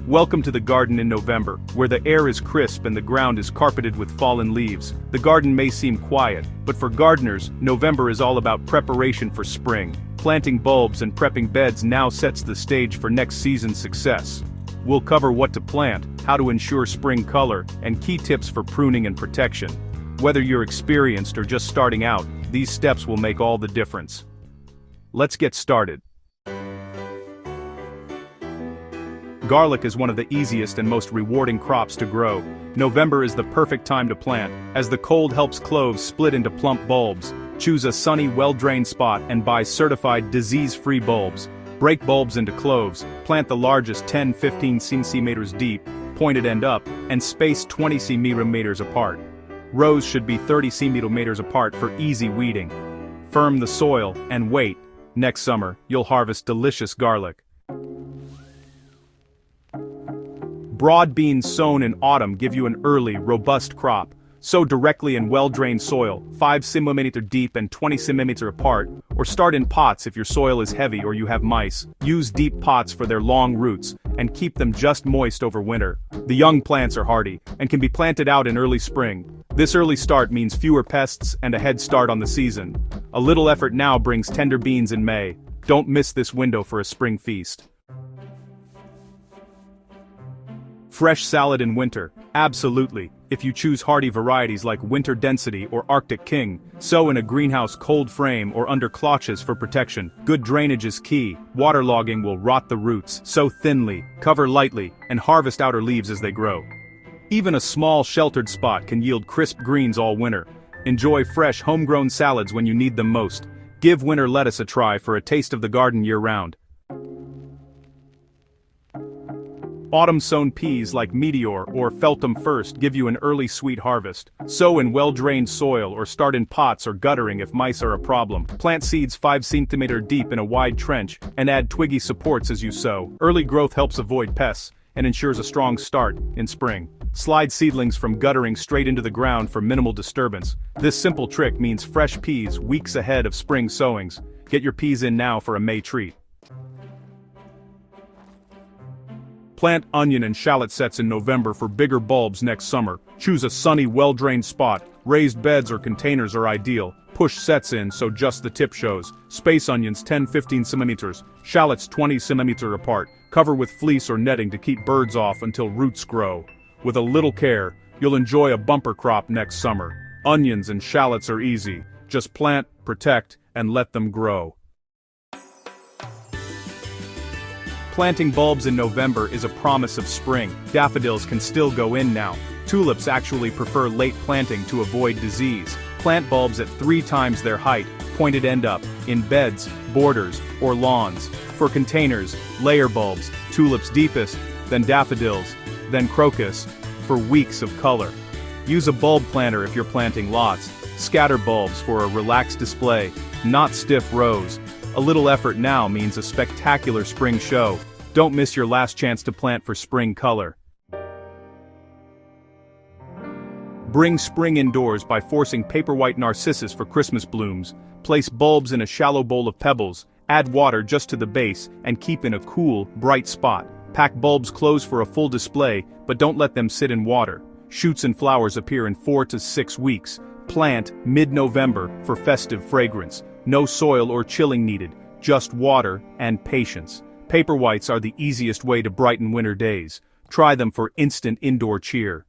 Welcome to the garden in November, where the air is crisp and the ground is carpeted with fallen leaves. The garden may seem quiet, but for gardeners, November is all about preparation for spring. Planting bulbs and prepping beds now sets the stage for next season's success. We'll cover what to plant, how to ensure spring color, and key tips for pruning and protection. Whether you're experienced or just starting out, these steps will make all the difference. Let's get started. Garlic is one of the easiest and most rewarding crops to grow. November is the perfect time to plant, as the cold helps cloves split into plump bulbs. Choose a sunny, well-drained spot and buy certified disease-free bulbs. Break bulbs into cloves, plant the largest 10-15 cm deep, pointed end up, and space 20 cm apart. Rows should be 30 cm apart for easy weeding. Firm the soil and wait. Next summer, you'll harvest delicious garlic. Broad beans sown in autumn give you an early, robust crop. Sow directly in well-drained soil, 5 cm deep and 20 cm apart, or start in pots if your soil is heavy or you have mice. Use deep pots for their long roots, and keep them just moist over winter. The young plants are hardy, and can be planted out in early spring. This early start means fewer pests and a head start on the season. A little effort now brings tender beans in May. Don't miss this window for a spring feast. Fresh salad in winter, absolutely, if you choose hardy varieties like Winter Density or Arctic King. Sow in a greenhouse cold frame or under cloches for protection. Good drainage is key. Waterlogging will rot the roots. Sow thinly, cover lightly, and harvest outer leaves as they grow. Even a small sheltered spot can yield crisp greens all winter. Enjoy fresh homegrown salads when you need them most. Give winter lettuce a try for a taste of the garden year-round. Autumn-sown peas like Meteor or Feltham First give you an early sweet harvest. Sow in well-drained soil or start in pots or guttering if mice are a problem. Plant seeds 5 cm deep in a wide trench and add twiggy supports as you sow. Early growth helps avoid pests and ensures a strong start in spring. Slide seedlings from guttering straight into the ground for minimal disturbance. This simple trick means fresh peas weeks ahead of spring sowings. Get your peas in now for a May treat. Plant onion and shallot sets in November for bigger bulbs next summer. Choose a sunny, well-drained spot. Raised beds or containers are ideal. Push sets in so just the tip shows. Space onions 10-15 cm, shallots 20 cm apart. Cover with fleece or netting to keep birds off until roots grow. With a little care, you'll enjoy a bumper crop next summer. Onions and shallots are easy. Just plant, protect, and let them grow. Planting bulbs in November is a promise of spring. Daffodils can still go in now. Tulips actually prefer late planting to avoid disease. Plant bulbs at 3 times their height, pointed end up, in beds, borders, or lawns. For containers, layer bulbs, tulips deepest, then daffodils, then crocus, for weeks of color. Use a bulb planter if you're planting lots. Scatter bulbs for a relaxed display, not stiff rows. A little effort now means a spectacular spring show. Don't miss your last chance to plant for spring color. Bring spring indoors by forcing paper-white narcissus for Christmas blooms. Place bulbs in a shallow bowl of pebbles, add water just to the base, and keep in a cool, bright spot. Pack bulbs close for a full display, but don't let them sit in water. Shoots and flowers appear in 4 to 6 weeks. Plant mid-November for festive fragrance. No soil or chilling needed, just water and patience. Paper whites are the easiest way to brighten winter days. Try them for instant indoor cheer.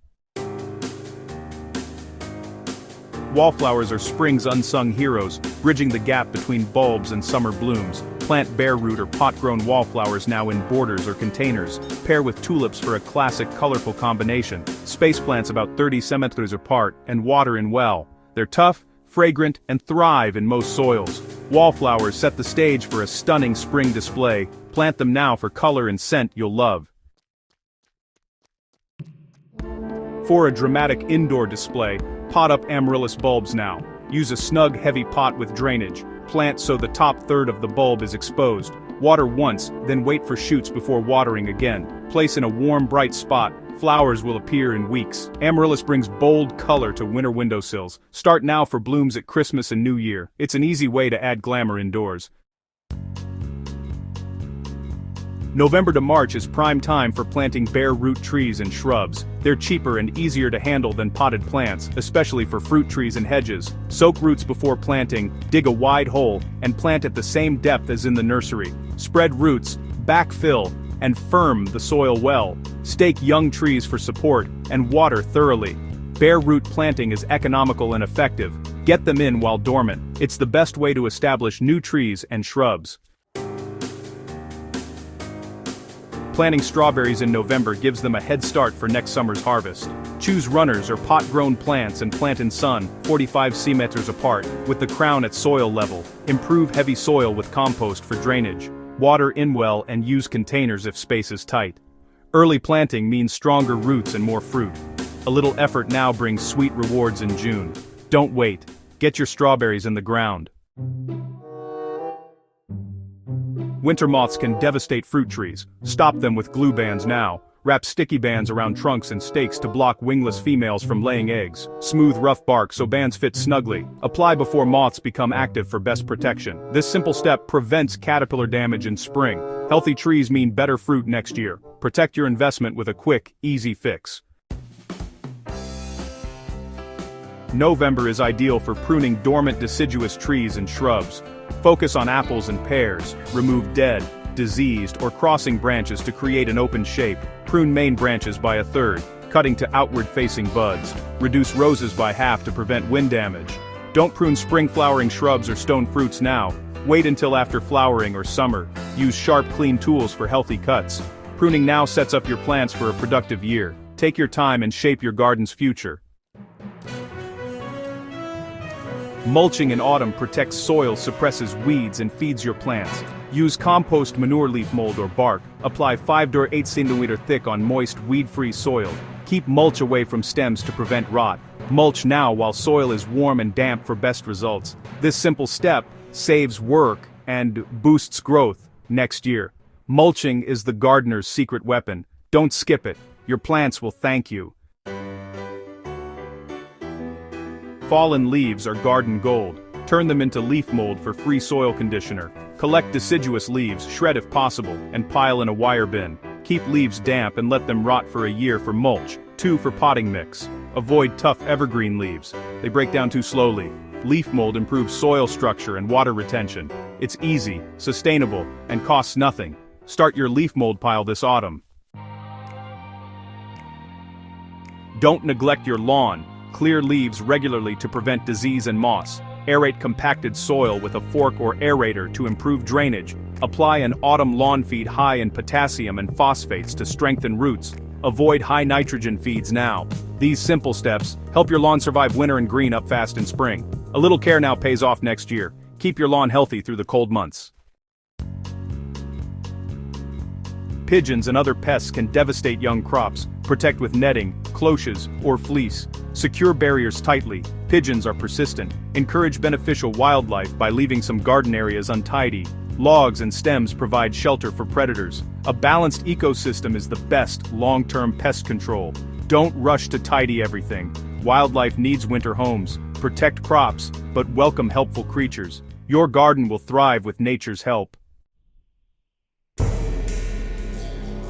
Wallflowers are spring's unsung heroes, bridging the gap between bulbs and summer blooms. Plant bare root or pot-grown wallflowers now in borders or containers. Pair with tulips for a classic colorful combination. Space plants about 30 cm apart and water in well. They're tough, fragrant, and thrive in most soils. Wallflowers set the stage for a stunning spring display. Plant them now for color and scent you'll love. For a dramatic indoor display, pot up amaryllis bulbs now. Use a snug, heavy pot with drainage. Plant so the top third of the bulb is exposed. Water once, then wait for shoots before watering again. Place in a warm, bright spot. Flowers will appear in weeks. Amaryllis brings bold color to winter windowsills. Start now for blooms at Christmas and New Year. It's an easy way to add glamour indoors. November to March is prime time for planting bare root trees and shrubs. They're cheaper and easier to handle than potted plants, especially for fruit trees and hedges. Soak roots before planting, dig a wide hole, and plant at the same depth as in the nursery. Spread roots, backfill, and firm the soil well. Stake young trees for support, and water thoroughly. Bare root planting is economical and effective. Get them in while dormant. It's the best way to establish new trees and shrubs. Planting strawberries in November gives them a head start for next summer's harvest. Choose runners or pot-grown plants and plant in sun, 45 cm apart, with the crown at soil level. Improve heavy soil with compost for drainage. Water in well and use containers if space is tight. Early planting means stronger roots and more fruit. A little effort now brings sweet rewards in June. Don't wait. Get your strawberries in the ground. Winter moths can devastate fruit trees. Stop them with glue bands now. Wrap sticky bands around trunks and stakes to block wingless females from laying eggs. Smooth rough bark so bands fit snugly. Apply before moths become active for best protection. This simple step prevents caterpillar damage in spring. Healthy trees mean better fruit next year. Protect your investment with a quick, easy fix. November is ideal for pruning dormant deciduous trees and shrubs. Focus on apples and pears, remove dead, diseased, or crossing branches to create an open shape. Prune main branches by a third, cutting to outward-facing buds. Reduce roses by half to prevent wind damage. Don't prune spring-flowering shrubs or stone fruits now. Wait until after flowering or summer. Use sharp, clean tools for healthy cuts. Pruning now sets up your plants for a productive year. Take your time and shape your garden's future. Mulching in autumn protects soil, suppresses weeds, and feeds your plants. Use compost manure leaf mold or bark. Apply 5 to 8 cm thick on moist, weed-free soil. Keep mulch away from stems to prevent rot. Mulch now while soil is warm and damp for best results. This simple step saves work and boosts growth next year. Mulching is the gardener's secret weapon. Don't skip it. Your plants will thank you. Fallen leaves are garden gold. Turn them into leaf mold for free soil conditioner. Collect deciduous leaves, shred if possible, and pile in a wire bin. Keep leaves damp and let them rot for a year for mulch, 2 for potting mix. Avoid tough evergreen leaves. They break down too slowly. Leaf mold improves soil structure and water retention. It's easy, sustainable, and costs nothing. Start your leaf mold pile this autumn. Don't neglect your lawn. Clear leaves regularly to prevent disease and moss. Aerate compacted soil with a fork or aerator to improve drainage. Apply an autumn lawn feed high in potassium and phosphates to strengthen roots. Avoid high nitrogen feeds now. These simple steps help your lawn survive winter and green up fast in spring. A little care now pays off next year. Keep your lawn healthy through the cold months. Pigeons and other pests can devastate young crops. Protect with netting, cloches, or fleece. Secure barriers tightly. Pigeons are persistent. Encourage beneficial wildlife by leaving some garden areas untidy. Logs and stems provide shelter for predators. A balanced ecosystem is the best long-term pest control. Don't rush to tidy everything. Wildlife needs winter homes. Protect crops, but welcome helpful creatures. Your garden will thrive with nature's help.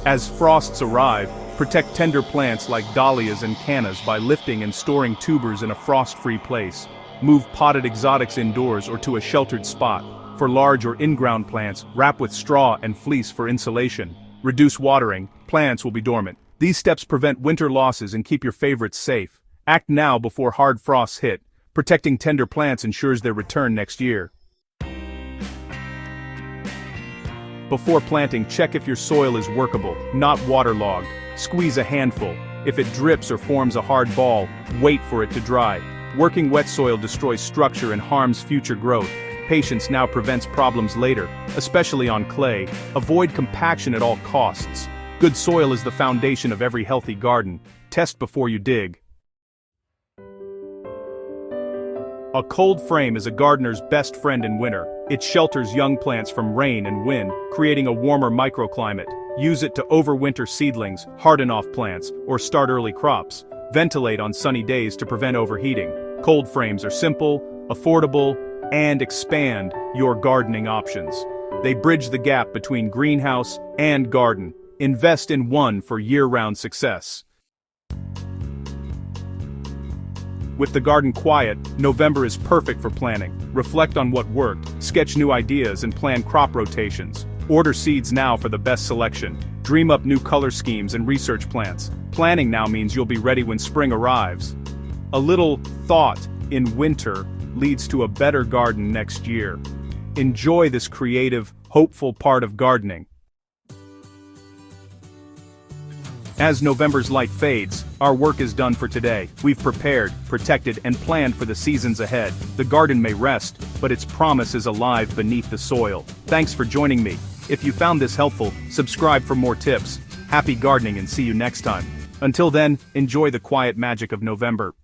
As frosts arrive, protect tender plants like dahlias and cannas by lifting and storing tubers in a frost-free place. Move potted exotics indoors or to a sheltered spot. For large or in-ground plants, wrap with straw and fleece for insulation. Reduce watering, plants will be dormant. These steps prevent winter losses and keep your favorites safe. Act now before hard frosts hit. Protecting tender plants ensures their return next year. Before planting, check if your soil is workable, not waterlogged. Squeeze a handful. If it drips or forms a hard ball, wait for it to dry. Working wet soil destroys structure and harms future growth. Patience now prevents problems later, especially on clay. Avoid compaction at all costs. Good soil is the foundation of every healthy garden. Test before you dig. A cold frame is a gardener's best friend in winter. It shelters young plants from rain and wind, creating a warmer microclimate. Use it to overwinter seedlings, harden off plants, or start early crops. Ventilate on sunny days to prevent overheating. Cold frames are simple, affordable, and expand your gardening options. They bridge the gap between greenhouse and garden. Invest in one for year-round success. With the garden quiet, November is perfect for planning. Reflect on what worked, sketch new ideas and plan crop rotations. Order seeds now for the best selection. Dream up new color schemes and research plants. Planning now means you'll be ready when spring arrives. A little thought in winter leads to a better garden next year. Enjoy this creative, hopeful part of gardening. As November's light fades, our work is done for today. We've prepared, protected, and planned for the seasons ahead. The garden may rest, but its promise is alive beneath the soil. Thanks for joining me. If you found this helpful, subscribe for more tips. Happy gardening and see you next time. Until then, enjoy the quiet magic of November.